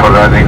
Bravo, I think.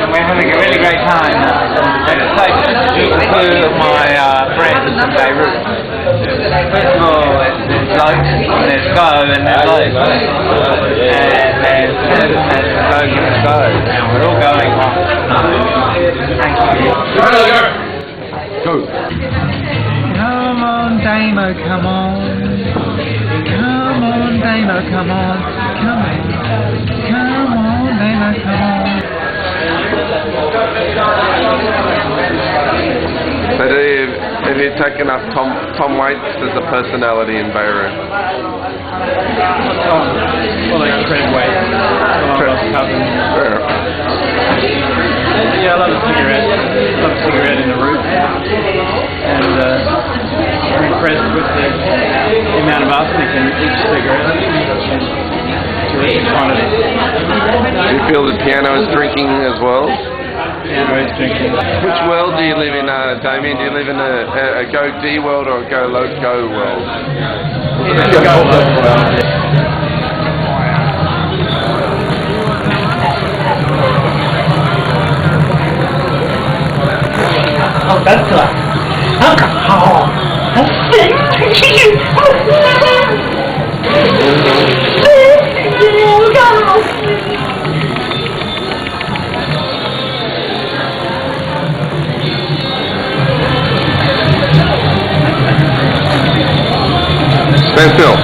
And we're having a really great time. Let's take two of my friends from Beirut. First of all, there's Locust, and there's Go, and there's Locust. And there's Go, give us Go. We're all going. Thank you. Go. Come on, Damo, come on. Come on, Damo, come on. Come on. Come on, Damo, come on. So have you taken up Tom Waits as a personality in Beirut? Well, like Fred Waits, cousin. Yeah, I love a cigarette. I love a cigarette in the roof. And I'm impressed with the amount of arsenic in each cigarette. Terrific quantity. Do you feel the piano is drinking as well? Piano is drinking. Which world do you live in, Damien? Do you live in a Go D world or a Go Go world? Go world. Oh, that's right. Alcohol. Stand still.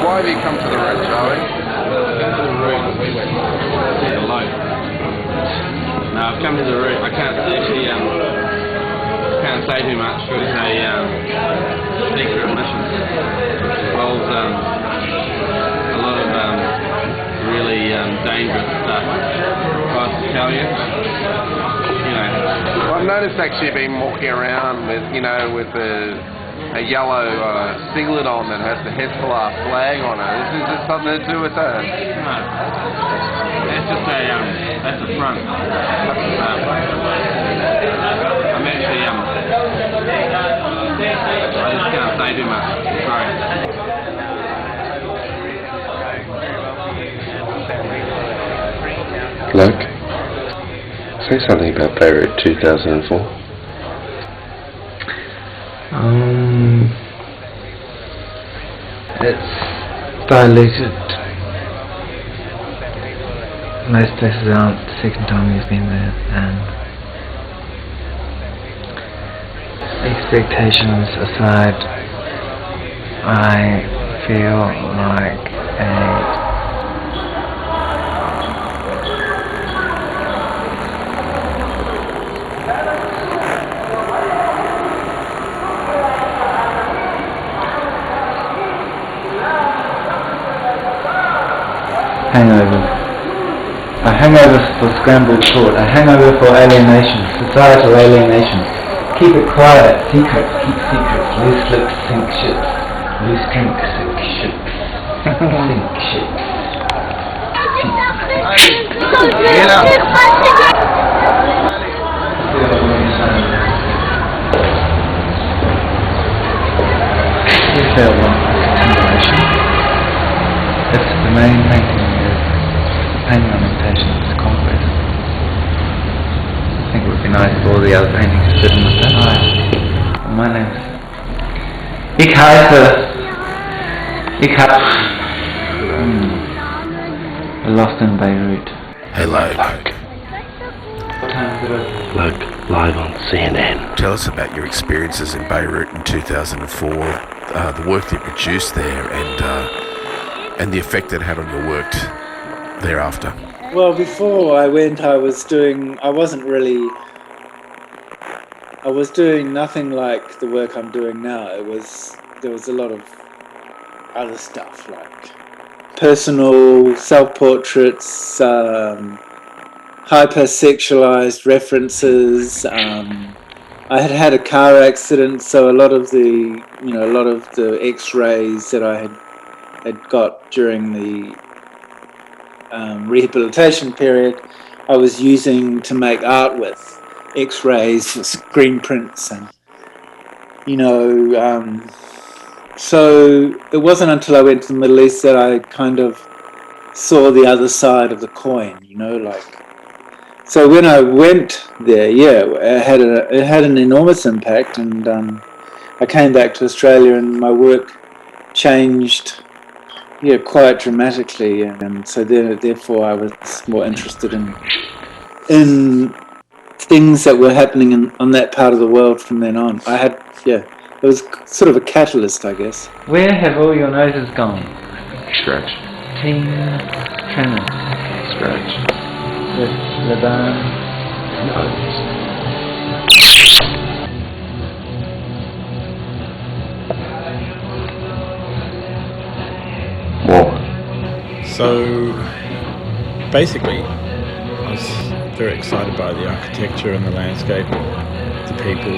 Why have you come to the road, Charlie? No, I've come to the route. I can't actually can't say too much because it's a secret mission. It involves a lot of really dangerous stuff. If I was to tell you, Well, I've noticed actually you've been walking around with, with a yellow singlet on that has the Hezbollah flag on it. Is this something to do with that? No. That's just that's the front. I'm actually, I just can't say too much. Sorry. Luke, say something about Beirut 2004. It's diluted. Most places aren't the second time we've been there, and expectations aside, I feel like a hangover. A hangover for scrambled thought, a hangover for alienation, societal alienation. Keep it quiet, secrets, keep secrets, loose lips, sink ships, loose drink, sink ships, sink ships. Get up! We feel one continuation. It's the main painting is painting ornamentation is concrete. I think it would be nice if all the other paintings fit in with that. Hi, my name's Ik Lost in Beirut. Hey, Luke. What time is it? Luke, live on CNN. Tell us about your experiences in Beirut in 2004, the work that you produced there, and the effect it had on your work thereafter. Well, before I went, I was doing nothing like the work I'm doing now. There was a lot of other stuff, like personal self-portraits, hyper-sexualized references. I had a car accident, so a lot of the X-rays that I had got during the rehabilitation period, I was using to make art with X-rays for screen prints, and so it wasn't until I went to the Middle East that I kind of saw the other side of the coin, So when I went there, it had an enormous impact, and I came back to Australia, and my work changed, quite dramatically, and so therefore I was more interested in things that were happening on that part of the world from then on. It was sort of a catalyst, I guess. Where have all your noses gone? Scratch. Team Tremor. Scratch. With Lebanon. More. So basically, I was very excited by the architecture and the landscape, the people,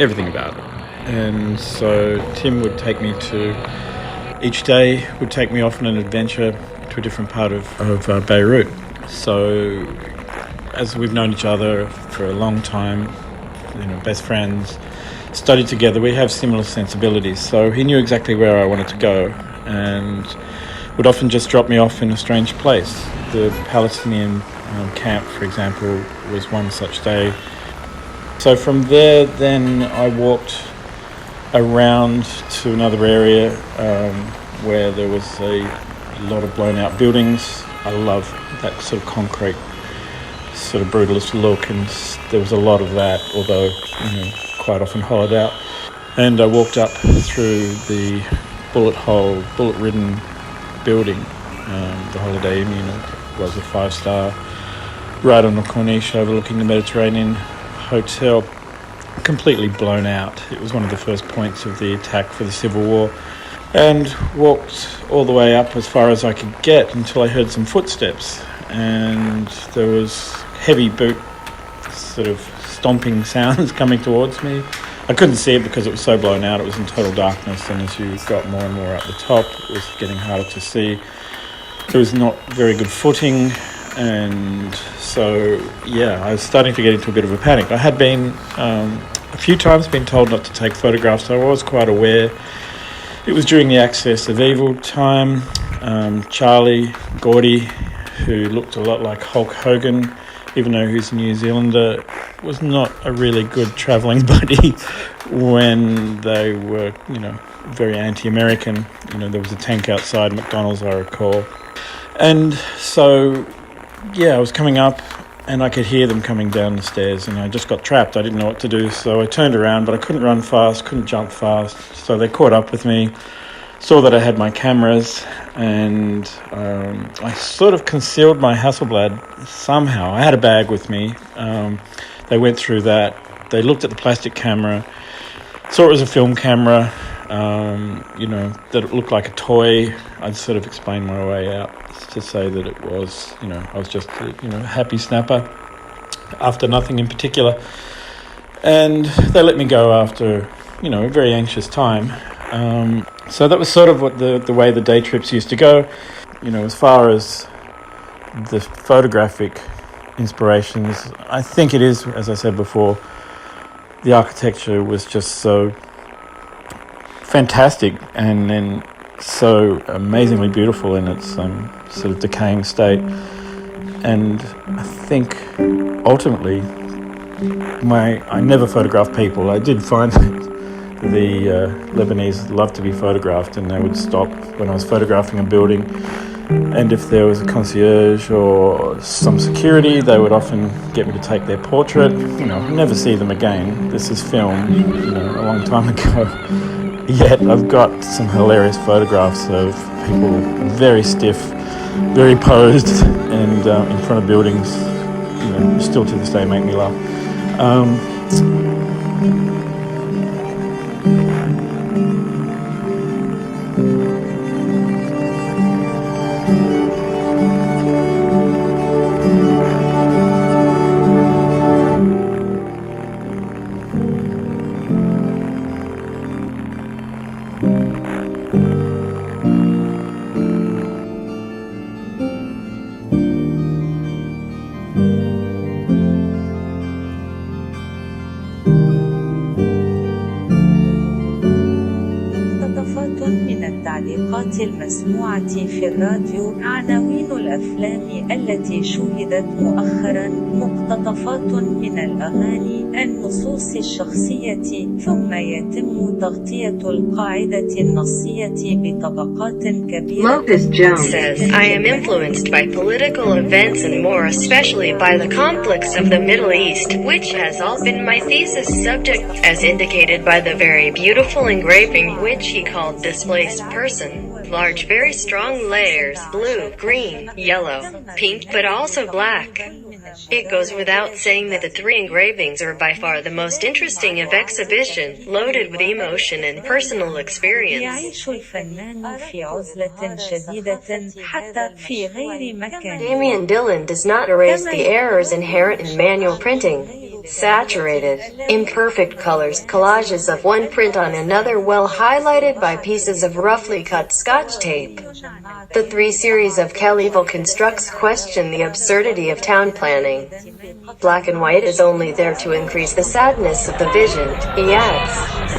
everything about it. And so Tim would take me each day would take me off on an adventure to a different part of Beirut. So as we've known each other for a long time, best friends, studied together, we have similar sensibilities. So he knew exactly where I wanted to go, and would often just drop me off in a strange place. The Palestinian camp, for example, was one such day. So from there, then I walked around to another area where there was a lot of blown out buildings. I love that sort of concrete, sort of brutalist look, and there was a lot of that, although quite often hollowed out. And I walked up through the bullet-ridden building. The Holiday Inn, was a 5-star, right on the corniche overlooking the Mediterranean hotel, completely blown out. It was one of the first points of the attack for the Civil War, and walked all the way up as far as I could get until I heard some footsteps, and there was heavy boot sort of stomping sounds coming towards me. I couldn't see it because it was so blown out. It was in total darkness, and as you got more and more up the top, it was getting harder to see. There was not very good footing, and so I was starting to get into a bit of a panic. I had been a few times been told not to take photographs, so I was quite aware. It was during the Access of Evil time. Charlie Gordy, who looked a lot like Hulk Hogan, even though he's a New Zealander, was not a really good travelling buddy when they were, very anti-American. There was a tank outside McDonald's, I recall. And so, I was coming up and I could hear them coming down the stairs, and I just got trapped. I didn't know what to do, so I turned around, but I couldn't run fast, couldn't jump fast. So they caught up with me, saw that I had my cameras, and I sort of concealed my Hasselblad somehow. I had a bag with me. They went through that. They looked at the plastic camera, saw it was a film camera, that it looked like a toy. I'd sort of explained my way out to say that it was, I was just a, happy snapper after nothing in particular. And they let me go after, a very anxious time. So that was sort of what the way the day trips used to go. As far as the photographic inspirations, I think it is, as I said before, the architecture was just so fantastic and then so amazingly beautiful in its sort of decaying state. And I think ultimately I never photographed people. I did find that the Lebanese loved to be photographed, and they would stop when I was photographing a building, and if there was a concierge or some security, they would often get me to take their portrait. I'll never see them again. This is filmed, a long time ago. Yet I've got some hilarious photographs of people very stiff, very posed, and in front of buildings, still to this day make me laugh. التعليقات المسموعة في الراديو، عناوين الأفلام التي شوهدت مؤخرا، مقتطفات من الأغاني، النصوص الشخصية، ثم يتم تغطية القاعدة النصية بطبقات كبيرة. Locust Jones says, I am influenced by political events and more especially by the conflicts of the Middle East, which has all been my thesis subject, as indicated by the very beautiful engraving which he called Displaced Person. Large, very strong layers, blue, green, yellow, pink, but also black. It goes without saying that the three engravings are by far the most interesting of exhibition, loaded with emotion and personal experience. يعيش الفنان في عزلة شديدة حتى في غير مكان. Damian Dillon does not erase the errors inherent in manual printing. Saturated, imperfect colors, collages of one print on another well highlighted by pieces of roughly cut Scotch tape. The three series of Kellyville constructs question the absurdity of town planning. Black and white is only there to increase the sadness of the vision, he adds.